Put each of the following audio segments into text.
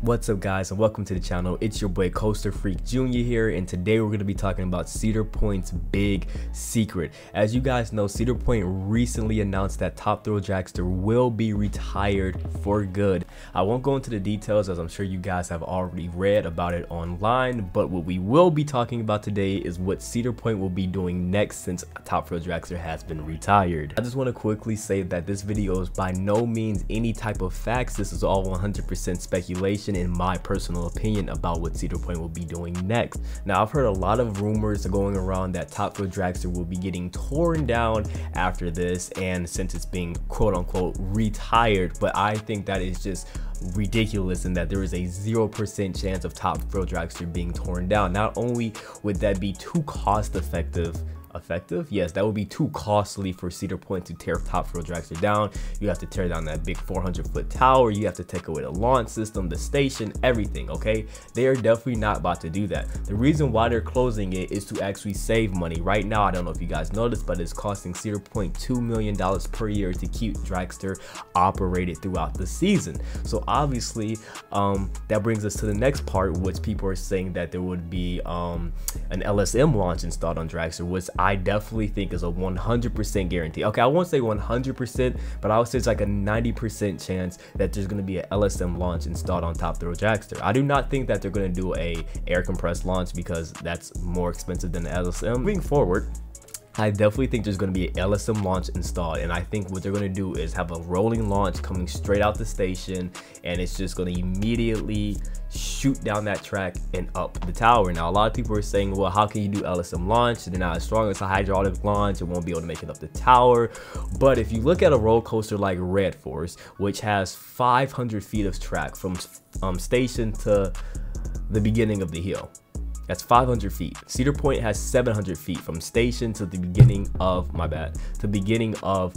What's up guys, and welcome to the channel. It's your boy Coaster Freak Jr. here, and today we're going to be talking about Cedar Point's big secret. As you guys know, Cedar Point recently announced that Top Thrill Dragster will be retired for good. I won't go into the details as I'm sure you guys have already read about it online, but what we will be talking about today is what Cedar Point will be doing next since Top Thrill Dragster has been retired. I just want to quickly say that this video is by no means any type of facts. This is all 100% speculation in my personal opinion about what Cedar Point will be doing next. Now, I've heard a lot of rumors going around that Top Thrill Dragster will be getting torn down after this, and since it's being quote unquote retired, but I think that is just ridiculous and that there is a 0% chance of Top Thrill Dragster being torn down. Not only would that be too cost effective, yes, that would be too costly for Cedar Point to tear Top Thrill Dragster down. You have to tear down that big 400-foot tower, you have to take away the launch system, the station, everything. Okay, they are definitely not about to do that. The reason why they're closing it is to actually save money. Right now, I don't know if you guys noticed, but it's costing Cedar Point $2 million per year to keep Dragster operated throughout the season. So obviously that brings us to the next part, which people are saying that there would be an LSM launch installed on Dragster, which I definitely think is a 100% guarantee. Okay, I won't say 100%, but I would say it's like a 90% chance that there's going to be an LSM launch installed on Top Thrill Dragster. I do not think that they're going to do a air compressed launch because that's more expensive than the LSM. Moving forward, I definitely think there's going to be an LSM launch installed, and I think what they're going to do is have a rolling launch coming straight out the station, and it's just going to immediately shoot down that track and up the tower. Now, a lot of people are saying, well, how can you do LSM launch? They're not as strong as a hydraulic launch, it won't be able to make it up the tower. But if you look at a roller coaster like Red Force, which has 500 feet of track from station to the beginning of the hill, that's 500 feet. Cedar Point has 700 feet from station to the beginning of the beginning of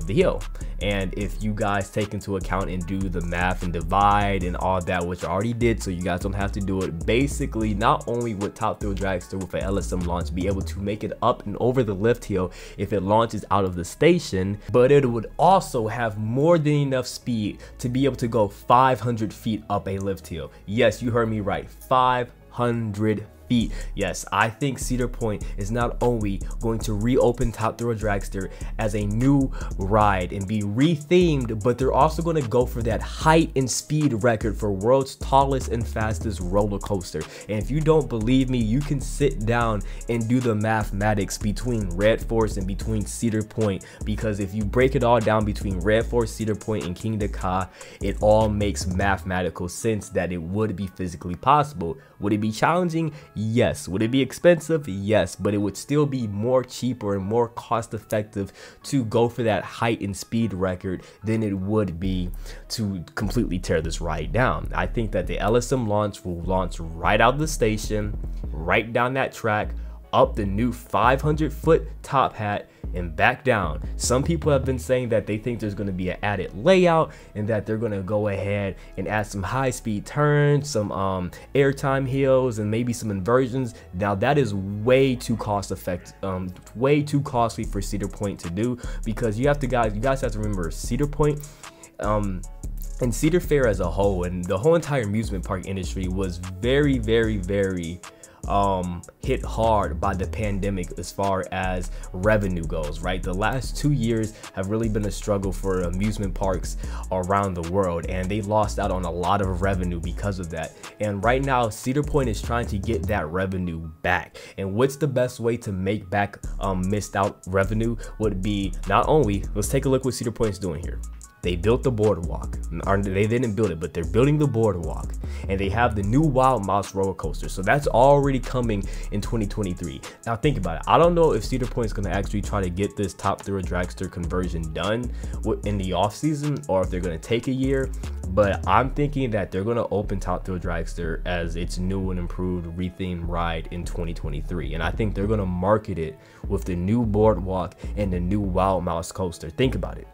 the hill. And if you guys take into account and do the math and divide and all that, which I already did, so you guys don't have to do it, basically not only would Top Thrill Dragster with an LSM launch be able to make it up and over the lift hill if it launches out of the station, but it would also have more than enough speed to be able to go 500 feet up a lift hill. Yes, you heard me right, 500 feet. Yes, I think Cedar Point is not only going to reopen Top Thrill Dragster as a new ride and be rethemed, but they're also going to go for that height and speed record for world's tallest and fastest roller coaster. And if you don't believe me, you can sit down and do the mathematics between Red Force and between Cedar Point, because if you break it all down between Red Force, Cedar Point, and King Ka, it all makes mathematical sense that it would be physically possible. Would it be challenging? Yes. Would it be expensive? Yes, but it would still be more cheaper and more cost effective to go for that height and speed record than it would be to completely tear this ride down. I think that the LSM launch will launch right out the station, right down that track, up the new 500-foot top hat, and back down. Some people have been saying that they think there's going to be an added layout and that they're going to go ahead and add some high-speed turns, some airtime hills, and maybe some inversions. Now that is way too way too costly for Cedar Point to do, because you guys have to remember Cedar Point and Cedar Fair as a whole, and the whole entire amusement park industry was very hit hard by the pandemic as far as revenue goes, right? The last 2 years have really been a struggle for amusement parks around the world, and they lost out on a lot of revenue because of that. And right now Cedar Point is trying to get that revenue back, and what's the best way to make back missed out revenue would be, not only, let's take a look what Cedar Point is doing here. They built the boardwalk, or they didn't build it, but they're building the boardwalk, and they have the new Wild Mouse roller coaster. So that's already coming in 2023. Now think about it. I don't know if Cedar Point is going to actually try to get this Top Thrill Dragster conversion done in the off season, or if they're going to take a year. But I'm thinking that they're going to open Top Thrill Dragster as its new and improved rethemed ride in 2023. And I think they're going to market it with the new boardwalk and the new Wild Mouse coaster. Think about it.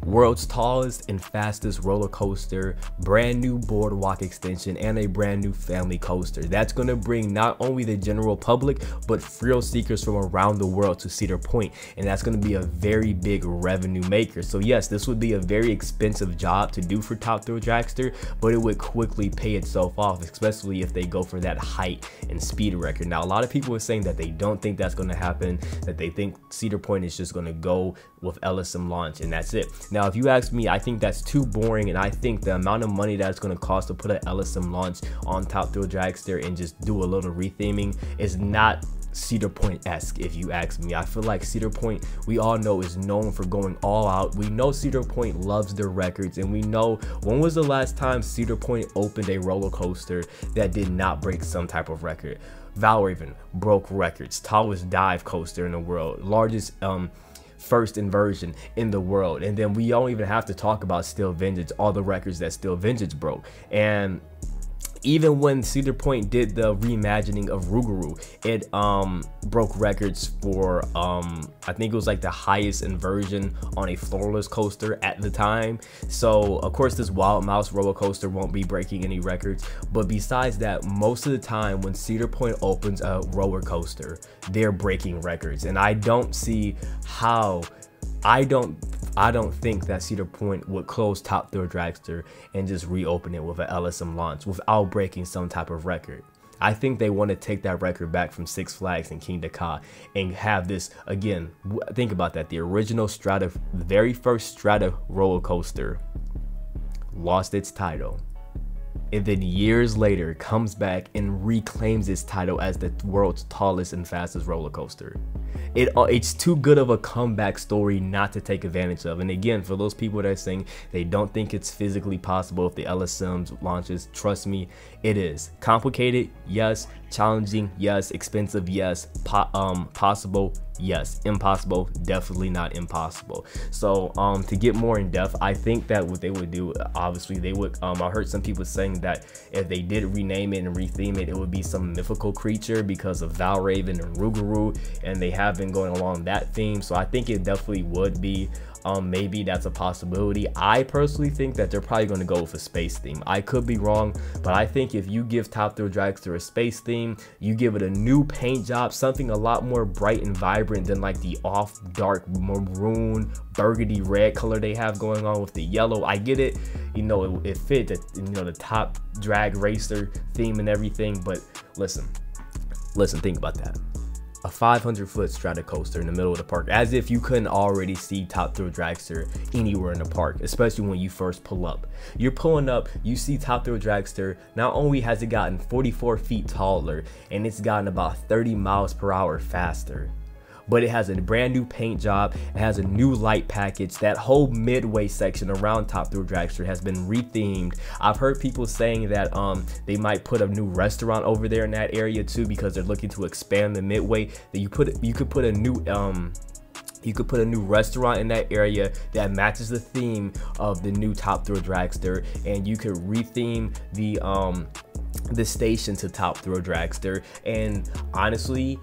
World's tallest and fastest roller coaster, brand new boardwalk extension, and a brand new family coaster. That's going to bring not only the general public, but thrill seekers from around the world to Cedar Point, and that's going to be a very big revenue maker. So yes, this would be a very expensive job to do for Top Thrill Dragster, but it would quickly pay itself off, especially if they go for that height and speed record. Now, a lot of people are saying that they don't think that's going to happen, that they think Cedar Point is just going to go with LSM launch and that's it. Now, if you ask me, I think that's too boring, and I think the amount of money that's going to cost to put an LSM launch on Top Thrill Dragster and just do a little retheming is not Cedar Point-esque, if you ask me. I feel like Cedar Point, we all know, is known for going all out. We know Cedar Point loves their records, and we know, when was the last time Cedar Point opened a roller coaster that did not break some type of record? Valraven broke records, tallest dive coaster in the world, largest first inversion in the world, and then we don't even have to talk about Still Vintage, all the records that Still Vintage broke. And even when Cedar Point did the reimagining of Rougarou, it broke records for I think it was like the highest inversion on a floorless coaster at the time. So of course this Wild Mouse roller coaster won't be breaking any records, but besides that, most of the time when Cedar Point opens a roller coaster, they're breaking records, and I don't see how. I don't think that Cedar Point would close Top Thrill Dragster and just reopen it with an LSM launch without breaking some type of record. I think they want to take that record back from Six Flags and King Ka and have this again. Think about that. The original Strata, the very first Strata roller coaster, lost its title, and then years later comes back and reclaims its title as the world's tallest and fastest roller coaster. It's too good of a comeback story not to take advantage of. And again, for those people that are saying they don't think it's physically possible if the LSM launches, trust me, it is. Complicated, yes. Challenging, yes. Expensive, yes. Possible, yes. Impossible, definitely not impossible. So to get more in depth, I think that what they would do, obviously they would, I heard some people saying that if they did rename it and retheme it, it would be some mythical creature because of Valraven and Rougarou, and they have been going along that theme. So I think it definitely would be. Maybe that's a possibility. I personally think that they're probably going to go with a space theme. I could be wrong, but I think if you give Top Thrill Dragster a space theme, you give it a new paint job, something a lot more bright and vibrant than like the off dark maroon burgundy red color they have going on with the yellow. I get it, you know, it fit the, you know, the top drag racer theme and everything, but listen, think about that. A 500-foot strata coaster in the middle of the park, as if you couldn't already see Top Thrill Dragster anywhere in the park, especially when you first pull up. You're pulling up, you see Top Thrill Dragster. Not only has it gotten 44 feet taller, and it's gotten about 30 miles per hour faster, but it has a brand new paint job. It has a new light package. That whole midway section around Top Thrill Dragster has been rethemed. I've heard people saying that they might put a new restaurant over there in that area too, because they're looking to expand the midway. That you could put a new restaurant in that area that matches the theme of the new Top Thrill Dragster, and you could retheme the station to Top Thrill Dragster. And honestly,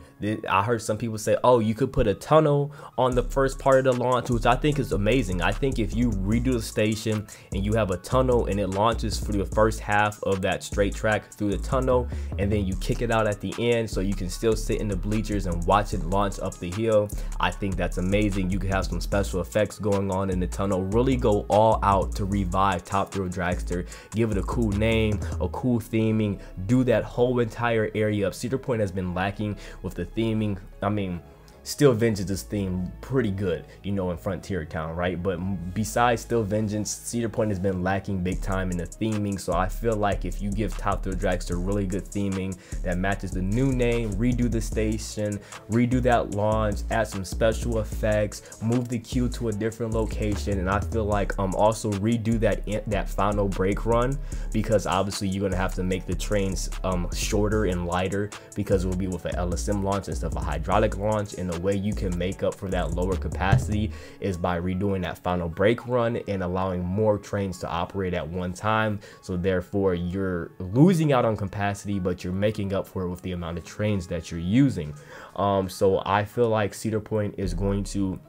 I heard some people say, oh, you could put a tunnel on the first part of the launch, which I think is amazing. I think if you redo the station and you have a tunnel and it launches for the first half of that straight track through the tunnel, and then you kick it out at the end so you can still sit in the bleachers and watch it launch up the hill, I think that's amazing. You could have some special effects going on in the tunnel, really go all out to revive Top Thrill Dragster, give it a cool name, a cool theming, do that whole entire area up. Cedar Point has been lacking with the theming. I mean, Still Vengeance's theme pretty good, you know, in Frontier Town, right? But besides Still Vengeance, Cedar Point has been lacking big time in the theming. So I feel like if you give Top Thrill Dragster really good theming that matches the new name, redo the station, redo that launch, add some special effects, move the queue to a different location, and I feel like also redo that final brake run, because obviously you're gonna have to make the trains shorter and lighter, because it will be with an LSM launch instead of a hydraulic launch. And the way you can make up for that lower capacity is by redoing that final brake run and allowing more trains to operate at one time. So therefore you're losing out on capacity, but you're making up for it with the amount of trains that you're using. So I feel like Cedar Point is going to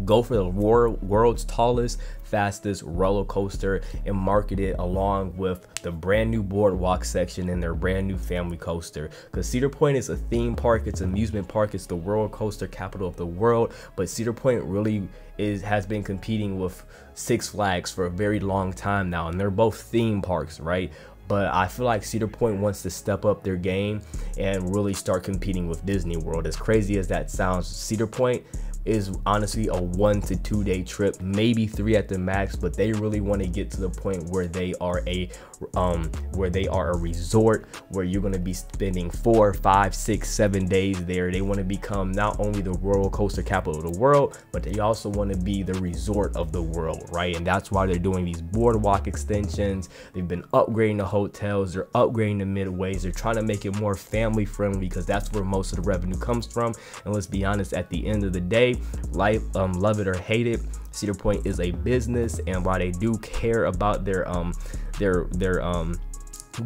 go for the world's tallest, fastest roller coaster and market it along with the brand new boardwalk section and their brand new family coaster. Because Cedar Point is a theme park, it's an amusement park, it's the roller coaster capital of the world, but Cedar Point really has been competing with Six Flags for a very long time now, and they're both theme parks, right? But I feel like Cedar Point wants to step up their game and really start competing with Disney World. As crazy as that sounds, Cedar Point is honestly a 1 to 2 day trip, maybe 3 at the max, but they really want to get to the point where they are a resort where you're going to be spending 4, 5, 6, 7 days there. They want to become not only the roller coaster capital of the world, but they also want to be the resort of the world, right? And that's why they're doing these boardwalk extensions. They've been upgrading the hotels, they're upgrading the midways, they're trying to make it more family friendly because that's where most of the revenue comes from. And let's be honest, at the end of the day, love it or hate it, Cedar Point is a business, and while they do care about their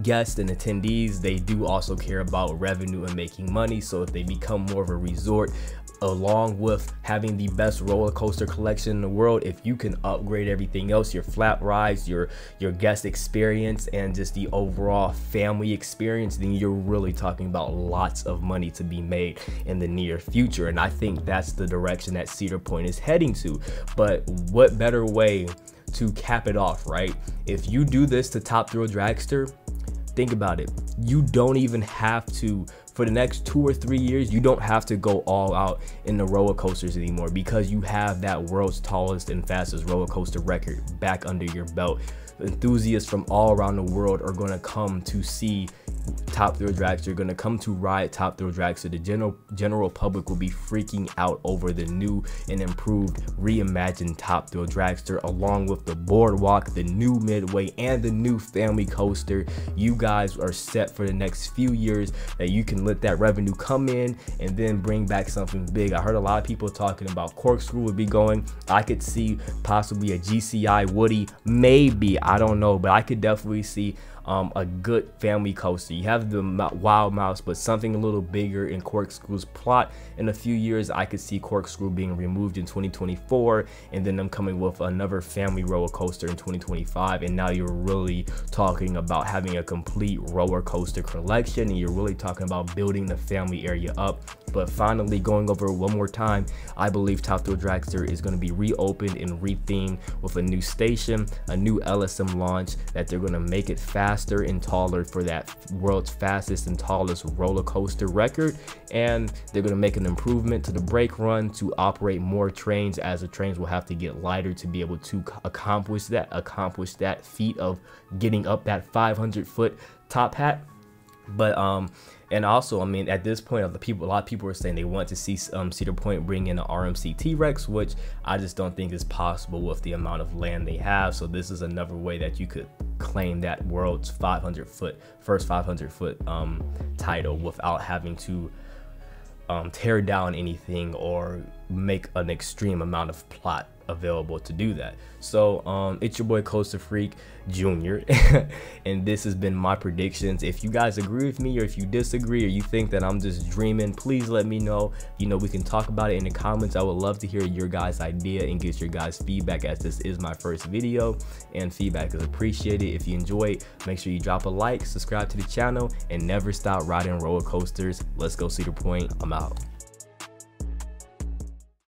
guests and attendees, they do also care about revenue and making money. So if they become more of a resort, along with having the best roller coaster collection in the world, if you can upgrade everything else, your flat rides, your guest experience, and just the overall family experience, then you're really talking about lots of money to be made in the near future. And I think that's the direction that Cedar Point is heading to. But what better way to cap it off, right? If you do this to Top Thrill Dragster, think about it. You don't even have to, for the next 2 or 3 years, you don't have to go all out in the roller coasters anymore, because you have that world's tallest and fastest roller coaster record back under your belt. Enthusiasts from all around the world are going to come to see Top Thrill Dragster, going to come to ride Top Thrill Dragster. The general public will be freaking out over the new and improved reimagined Top Thrill Dragster, along with the boardwalk, the new midway, and the new family coaster. You guys are set for the next few years that you can let that revenue come in and then bring back something big. I heard a lot of people talking about Corkscrew would be going. I could see possibly a GCI Woody, maybe, I don't know, but I could definitely see a good family coaster. You have the Wild Mouse, but something a little bigger in Corkscrew's plot. In a few years, I could see Corkscrew being removed in 2024, and then them coming with another family roller coaster in 2025. And now you're really talking about having a complete roller coaster collection, and you're really talking about building the family area up. But finally, going over it one more time, I believe Top Thrill Dragster is going to be reopened and rethemed with a new station, a new LSM launch, that they're going to make it faster and taller for that world's fastest and tallest roller coaster record. And they're going to make an improvement to the brake run to operate more trains, as the trains will have to get lighter to be able to accomplish that feat of getting up that 500-foot top hat. But and also, I mean, at this point, a lot of people are saying they want to see Cedar Point bring in an RMC T-Rex, which I just don't think is possible with the amount of land they have. So this is another way that you could claim that world's 500-foot, first 500-foot title without having to tear down anything or make an extreme amount of plot available to do that. So it's your boy Coaster Freak Jr. and this has been my predictions. If you guys agree with me, or if you disagree, or you think that I'm just dreaming, please let me know. You know, we can talk about it in the comments. I would love to hear your guys' idea and get your guys' feedback, as this is my first video and feedback is appreciated. If you enjoyed, make sure you drop a like, subscribe to the channel, and never stop riding roller coasters. Let's go Cedar Point. I'm out.